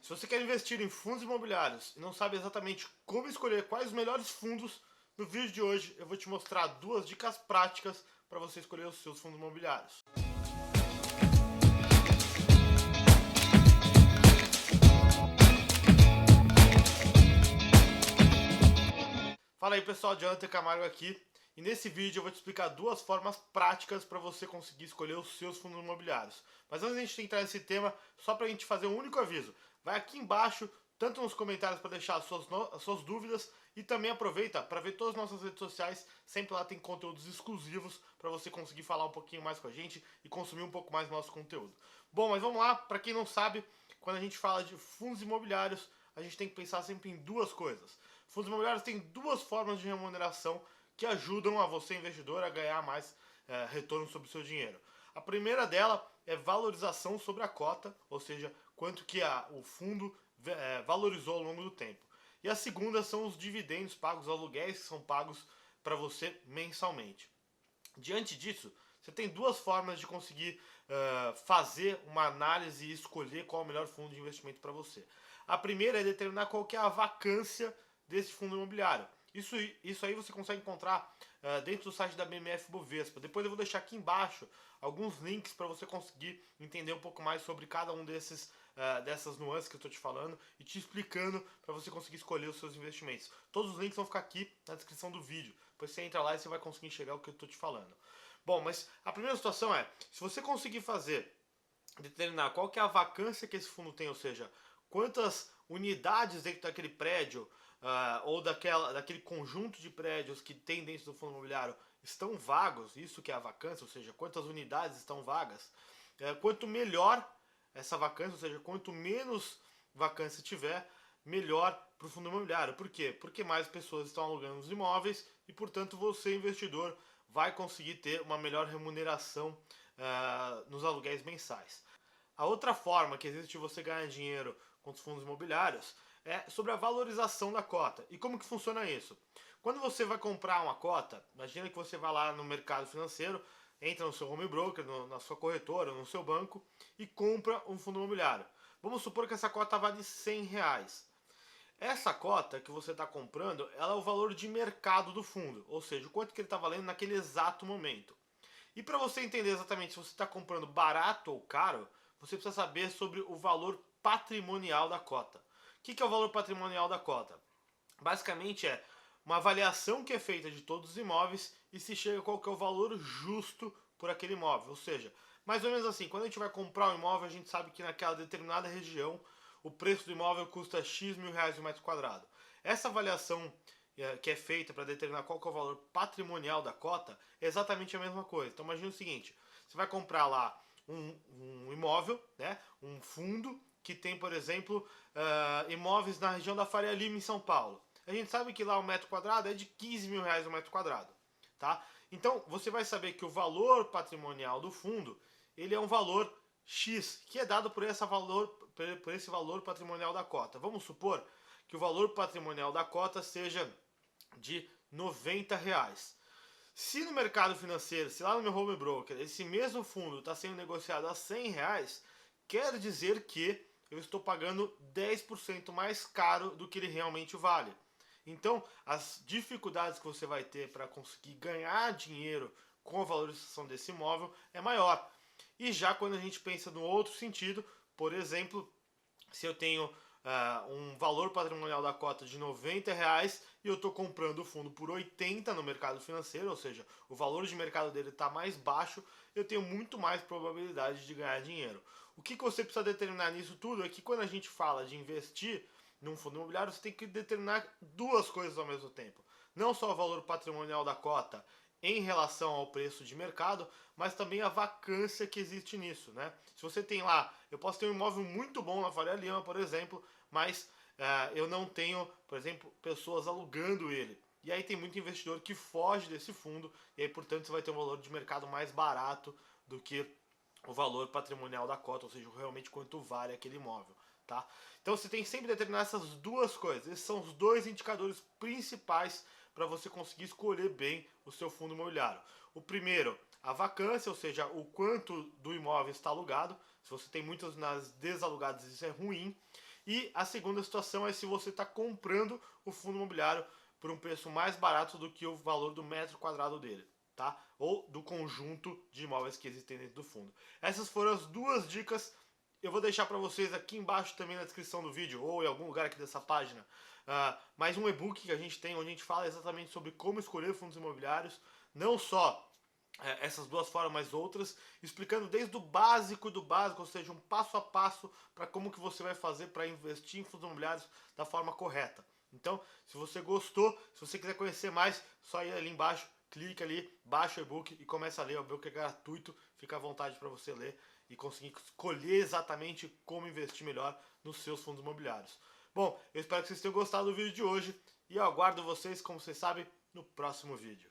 Se você quer investir em fundos imobiliários e não sabe exatamente como escolher quais os melhores fundos, no vídeo de hoje eu vou te mostrar duas dicas práticas para você escolher os seus fundos imobiliários. Fala aí pessoal, Jonathan Camargo aqui, e nesse vídeo eu vou te explicar duas formas práticas para você conseguir escolher os seus fundos imobiliários. Mas antes de a gente entrar nesse tema, só para a gente fazer um único aviso, vai aqui embaixo, tanto nos comentários para deixar as suas dúvidas, e também aproveita para ver todas as nossas redes sociais, sempre lá tem conteúdos exclusivos para você conseguir falar um pouquinho mais com a gente e consumir um pouco mais do nosso conteúdo. Bom, mas vamos lá, para quem não sabe, quando a gente fala de fundos imobiliários, a gente tem que pensar sempre em duas coisas. Fundos imobiliários têm duas formas de remuneração que ajudam a você, investidor, a ganhar mais retorno sobre o seu dinheiro. A primeira dela é valorização sobre a cota, ou seja, quanto que o fundo valorizou ao longo do tempo. E a segunda são os dividendos pagos, os aluguéis que são pagos para você mensalmente. Diante disso, você tem duas formas de conseguir fazer uma análise e escolher qual é o melhor fundo de investimento para você. A primeira é determinar qual que é a vacância desse fundo imobiliário. Isso aí você consegue encontrar dentro do site da BMF Bovespa. Depois eu vou deixar aqui embaixo alguns links para você conseguir entender um pouco mais sobre cada um dessas nuances que eu estou te falando e te explicando para você conseguir escolher os seus investimentos. Todos os links vão ficar aqui na descrição do vídeo. Depois você entra lá e você vai conseguir enxergar o que eu estou te falando. Bom, mas a primeira situação é, se você conseguir determinar qual que é a vacância que esse fundo tem, ou seja, quantas unidades dentro daquele prédio ou daquele conjunto de prédios que tem dentro do fundo imobiliário estão vagos, isso que é a vacância, ou seja, quantas unidades estão vagas, quanto melhor essa vacância, ou seja, quanto menos vacância tiver, melhor para o fundo imobiliário. Por quê? Porque mais pessoas estão alugando os imóveis e, portanto, você, investidor, vai conseguir ter uma melhor remuneração nos aluguéis mensais. A outra forma que existe de você ganhar dinheiro com os fundos imobiliários é sobre a valorização da cota. E como que funciona isso? Quando você vai comprar uma cota, imagina que você vai lá no mercado financeiro, entra no seu home broker, na sua corretora, no seu banco e compra um fundo imobiliário. Vamos supor que essa cota vale R$100. Essa cota que você está comprando, ela é o valor de mercado do fundo, ou seja, o quanto que ele está valendo naquele exato momento. E para você entender exatamente se você está comprando barato ou caro, você precisa saber sobre o valor patrimonial da cota. O que é o valor patrimonial da cota? Basicamente é uma avaliação que é feita de todos os imóveis e se chega a qual que é o valor justo por aquele imóvel. Ou seja, mais ou menos assim, quando a gente vai comprar um imóvel, a gente sabe que naquela determinada região o preço do imóvel custa X mil reais o metro quadrado. Essa avaliação que é feita para determinar qual que é o valor patrimonial da cota é exatamente a mesma coisa. Então imagine o seguinte, você vai comprar lá um imóvel, né, um fundo que tem, por exemplo, imóveis na região da Faria Lima, em São Paulo. A gente sabe que lá o metro quadrado é de 15 mil reais o metro quadrado. Tá? Então você vai saber que o valor patrimonial do fundo ele é um valor X, que é dado por esse valor patrimonial da cota. Vamos supor que o valor patrimonial da cota seja de R$90. Se no mercado financeiro, se lá no meu home broker, esse mesmo fundo está sendo negociado a R$100, quer dizer que eu estou pagando 10% mais caro do que ele realmente vale. Então, as dificuldades que você vai ter para conseguir ganhar dinheiro com a valorização desse imóvel é maior. E já quando a gente pensa no outro sentido, por exemplo, se eu tenho um valor patrimonial da cota de R$90 e eu estou comprando o fundo por 80 no mercado financeiro, ou seja, o valor de mercado dele está mais baixo, eu tenho muito mais probabilidade de ganhar dinheiro. O que você precisa determinar nisso tudo é que quando a gente fala de investir num fundo imobiliário, você tem que determinar duas coisas ao mesmo tempo. Não só o valor patrimonial da cota em relação ao preço de mercado, mas também a vacância que existe nisso, né? Se você tem lá, eu posso ter um imóvel muito bom na Faria Lima, por exemplo, mas eu não tenho, por exemplo, pessoas alugando ele. E aí tem muito investidor que foge desse fundo, e aí, portanto, você vai ter um valor de mercado mais barato do que o valor patrimonial da cota, ou seja, realmente quanto vale aquele imóvel. Tá? Então você tem que sempre determinar essas duas coisas. Esses são os dois indicadores principais para você conseguir escolher bem o seu fundo imobiliário. O primeiro, a vacância, ou seja, o quanto do imóvel está alugado. Se você tem muitas nas desalugadas, isso é ruim. E a segunda situação é se você está comprando o fundo imobiliário por um preço mais barato do que o valor do metro quadrado dele, tá? Ou do conjunto de imóveis que existem dentro do fundo. Essas foram as duas dicas. Eu vou deixar para vocês aqui embaixo também na descrição do vídeo, ou em algum lugar aqui dessa página, mais um e-book que a gente tem, onde a gente fala exatamente sobre como escolher fundos imobiliários, não só essas duas formas, mas outras, explicando desde o básico do básico, ou seja, um passo a passo para como que você vai fazer para investir em fundos imobiliários da forma correta. Então, se você gostou, se você quiser conhecer mais, só ir ali embaixo, clica ali, baixa o e-book e começa a ler. O e-book é gratuito, fica à vontade para você ler e conseguir escolher exatamente como investir melhor nos seus fundos imobiliários. Bom, eu espero que vocês tenham gostado do vídeo de hoje e eu aguardo vocês, como vocês sabem, no próximo vídeo.